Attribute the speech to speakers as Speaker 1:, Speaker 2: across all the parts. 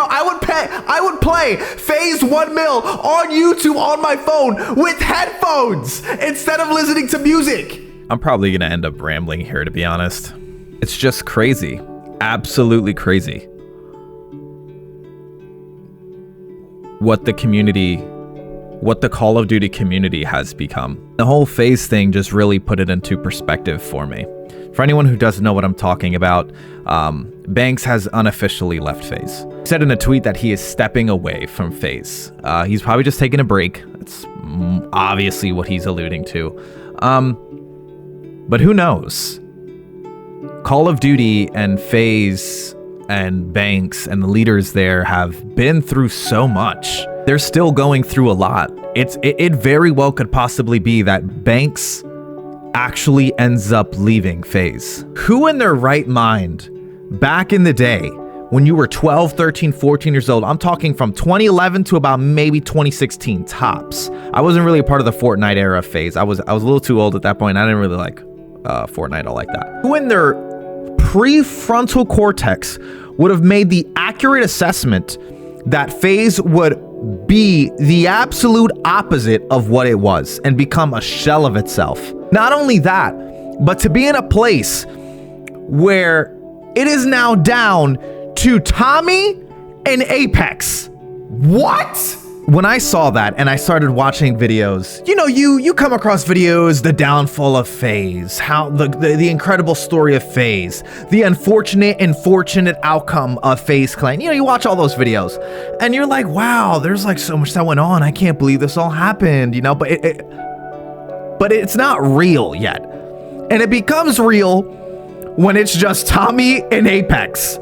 Speaker 1: bro. I would play FaZe 1 mil on YouTube on my phone with headphones instead of listening to music.
Speaker 2: I'm probably gonna end up rambling here, to be honest. It's just crazy. Absolutely crazy. What the Call of Duty community has become. The whole FaZe thing just really put it into perspective for me. For anyone who doesn't know what I'm talking about, Banks has unofficially left FaZe. He said in a tweet that he is stepping away from FaZe. He's probably just taking a break. That's obviously what he's alluding to. But who knows? Call of Duty and FaZe and Banks and the leaders there have been through so much. They're still going through a lot. It very well could possibly be that Banks actually ends up leaving FaZe. Who in their right mind, back in the day, when you were 12, 13, 14 years old, I'm talking from 2011 to about maybe 2016 tops. I wasn't really a part of the Fortnite era of FaZe. I was a little too old at that point. I didn't really like Fortnite all like that. Who in their prefrontal cortex would have made the accurate assessment that FaZe would be the absolute opposite of what it was and become a shell of itself? Not only that, but to be in a place where it is now down to Tommy and Apex. What? When I saw that and I started watching videos, you know, you come across videos, the downfall of FaZe, how the incredible story of FaZe, the unfortunate outcome of FaZe Clan. You know, you watch all those videos and you're like, wow, there's like so much that went on. I can't believe this all happened, you know, but it's not real yet. And it becomes real when it's just Tommy and Apex.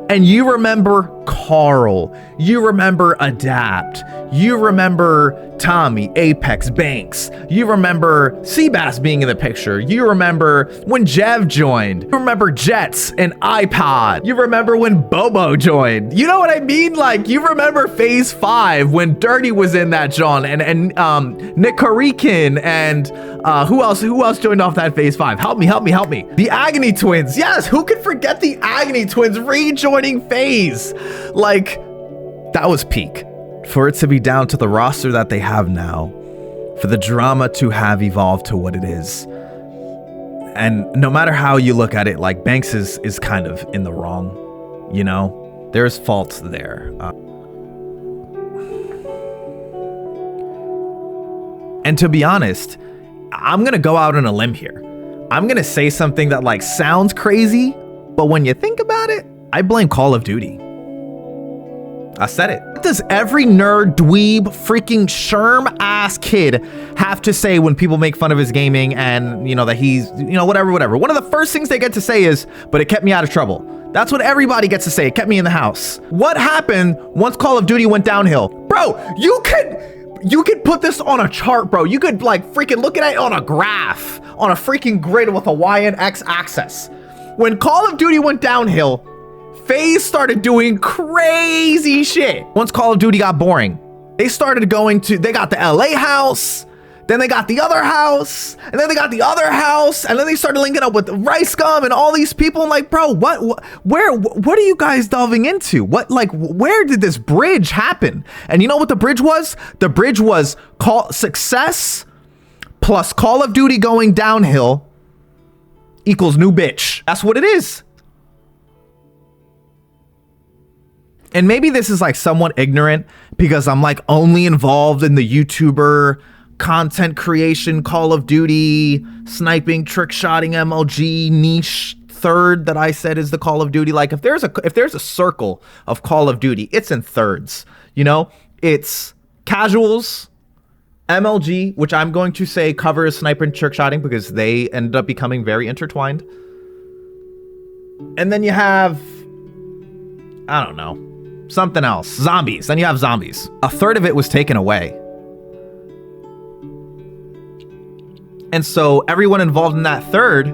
Speaker 2: And you remember Carl, you remember Adapt, you remember Tommy, Apex, Banks, you remember Seabass being in the picture, you remember when Jev joined, you remember Jets and iPod, you remember when Bobo joined. You know what I mean? Like, you remember FaZe 5 when Dirty was in that John and Nick Karikin and who else joined off that FaZe 5? Help me. The Agony Twins. Yes, who could forget the Agony Twins rejoining FaZe? Like, that was peak. For it to be down to the roster that they have now, for the drama to have evolved to what it is. And no matter how you look at it, like, Banks is kind of in the wrong, you know? There's faults there. And to be honest, I'm gonna go out on a limb here. I'm gonna say something that like sounds crazy, but when you think about it, I blame Call of Duty. I said it. What does every nerd, dweeb, freaking sherm ass kid have to say when people make fun of his gaming and, you know, that he's, you know, whatever. One of the first things they get to say is, but it kept me out of trouble. That's what everybody gets to say. It kept me in the house. What happened once Call of Duty went downhill? Bro, you could put this on a chart, bro. You could like freaking look at it on a graph, on a freaking grid with a Y and X axis. When Call of Duty went downhill, FaZe started doing crazy shit. Once Call of Duty got boring, they started they got the LA house, then they got the other house, and then they got the other house, and then they started linking up with Rice Gum and all these people. I'm like, bro, what are you guys delving into? Where did this bridge happen? And you know what the bridge was? The bridge was success plus Call of Duty going downhill equals new bitch. That's what it is. And maybe this is like somewhat ignorant because I'm like only involved in the YouTuber content creation, Call of Duty, sniping, trick shotting, MLG niche third that I said is the Call of Duty. Like if there's a circle of Call of Duty, it's in thirds, you know? It's casuals, MLG, which I'm going to say covers sniper and trick shotting because they ended up becoming very intertwined. And then you have, I don't know, something else. Zombies. Then you have zombies. A third of it was taken away. And so everyone involved in that third,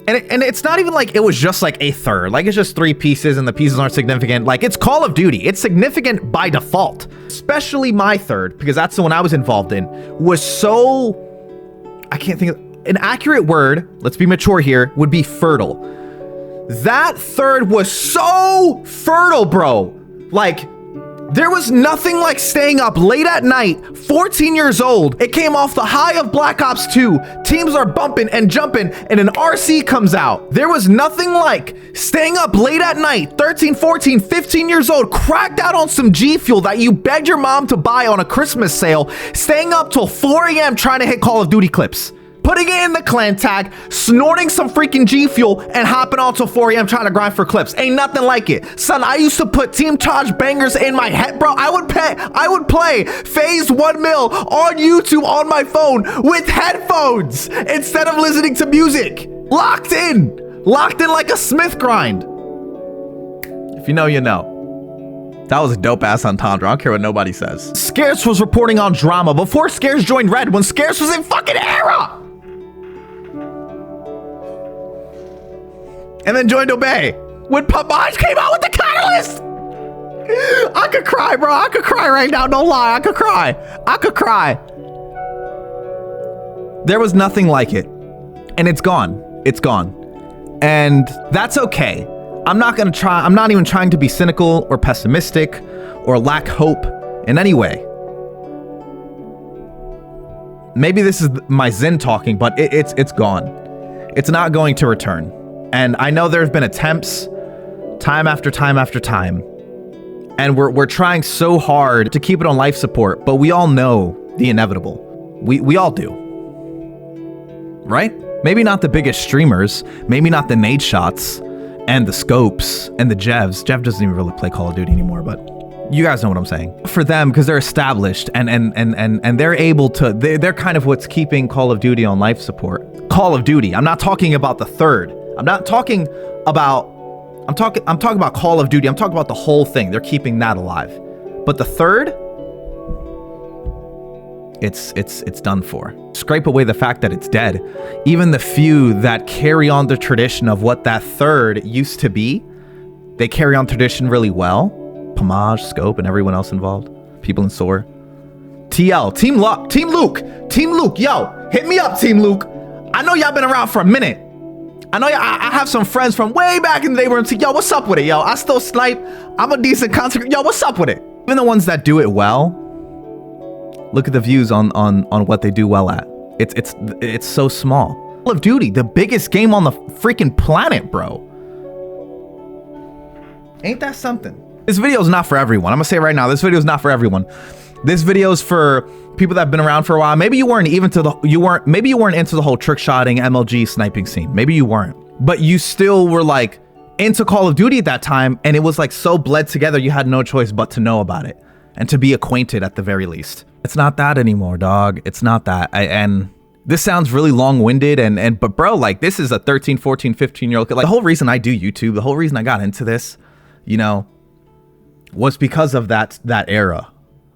Speaker 2: and it's not even like it was just like a third. Like it's just 3 pieces and the pieces aren't significant. Like it's Call of Duty. It's significant by default. Especially my third, because that's the one I was involved in, was so, I can't think of an accurate word, let's be mature here, would be fertile. That third was so fertile, bro. Like, there was nothing like staying up late at night, 14 years old. It came off the high of Black Ops 2. Teams are bumping and jumping, and an RC comes out. There was nothing like staying up late at night, 13, 14, 15 years old, cracked out on some G Fuel that you begged your mom to buy on a Christmas sale, staying up till 4 a.m. trying to hit Call of Duty clips. Putting it in the clan tag, snorting some freaking G Fuel, and hopping on till 4 a.m. trying to grind for clips. Ain't nothing like it. Son, I used to put Team Taj bangers in my head, bro. I would play FaZe 1 mil on YouTube on my phone with headphones instead of listening to music. Locked in like a Smith grind. If you know, you know. That was a dope-ass entendre. I don't care what nobody says. Scarce was reporting on drama before Scarce joined Red when Scarce was in fucking Era. And then joined Obey when Pamaj came out with the catalyst. I could cry, bro. I could cry right now. Don't lie. I could cry. There was nothing like it. And it's gone. It's gone. And that's okay. I'm not even trying to be cynical or pessimistic or lack hope in any way. Maybe this is my Zen talking, but it's gone. It's not going to return. And I know there's been attempts time after time after time. And we're trying so hard to keep it on life support, but we all know the inevitable. We all do. Right? Maybe not the biggest streamers, maybe not the nade shots and the scopes and the Jevs. Jev doesn't even really play Call of Duty anymore, but you guys know what I'm saying. For them, because they're established and they're able to, they're kind of what's keeping Call of Duty on life support. Call of Duty. I'm not talking about the third. I'm talking about Call of Duty. I'm talking about the whole thing. They're keeping that alive. But the third, it's done for. Scrape away the fact that it's dead. Even the few that carry on the tradition of what that third used to be, they carry on tradition really well. Pamaj, Scope, and everyone else involved. People in SOAR. TL, Team Luke, yo, hit me up, Team Luke. I know y'all been around for a minute. I know I have some friends from way back in the day where I'm like, yo, what's up with it, yo? I still snipe. I'm a decent content. Yo, what's up with it? Even the ones that do it well, look at the views on what they do well at. It's so small. Call of Duty, the biggest game on the freaking planet, bro. Ain't that something? This video is not for everyone. I'm gonna say it right now, this video is not for everyone. This video is for people that have been around for a while. Maybe you weren't into the whole trick shotting MLG sniping scene. Maybe you weren't, but you still were like into Call of Duty at that time, and it was like so bled together you had no choice but to know about it and to be acquainted at the very least. It's not that anymore, dog. It's not that. And this sounds really long-winded but bro, like, this is a 13, 14, 15-year-old kid. Like, the whole reason I do YouTube, the whole reason I got into this, you know, was because of that era.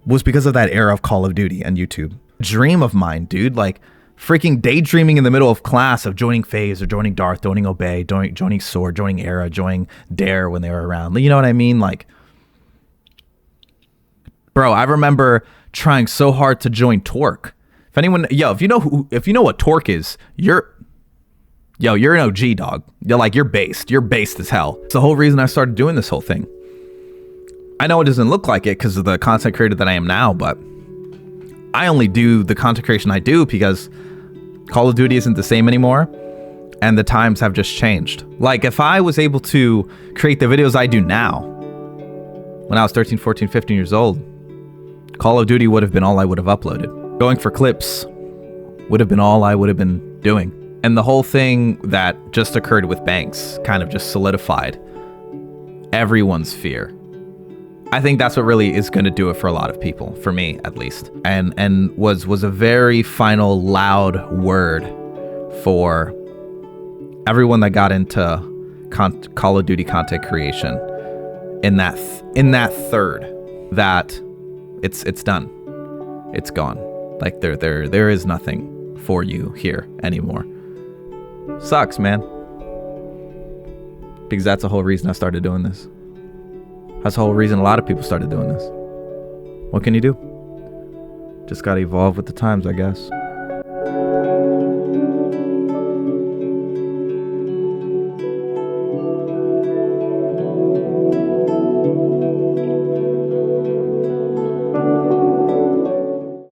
Speaker 2: Was because of that era of Call of Duty and YouTube. Dream of mine, dude. Like, freaking daydreaming in the middle of class of joining FaZe or joining Darth, joining Obey, joining Sword, joining Era, joining Dare when they were around. You know what I mean? Like, bro, I remember trying so hard to join Torque. If anyone, if you know what Torque is, you're an OG, dog. You're based. You're based as hell. It's the whole reason I started doing this whole thing. I know it doesn't look like it because of the content creator that I am now, but I only do the content creation I do because Call of Duty isn't the same anymore and the times have just changed. Like, if I was able to create the videos I do now when I was 13, 14, 15 years old, Call of Duty would have been all I would have uploaded. Going for clips would have been all I would have been doing. And the whole thing that just occurred with Banks kind of just solidified everyone's fear. I think that's what really is going to do it for a lot of people, for me at least, and was a very final loud word for everyone that got into Call of Duty content creation in that third, that it's done, it's gone. Like, there is nothing for you here anymore. Sucks, man, because that's the whole reason I started doing this. That's the whole reason a lot of people started doing this. What can you do? Just gotta evolve with the times, I guess.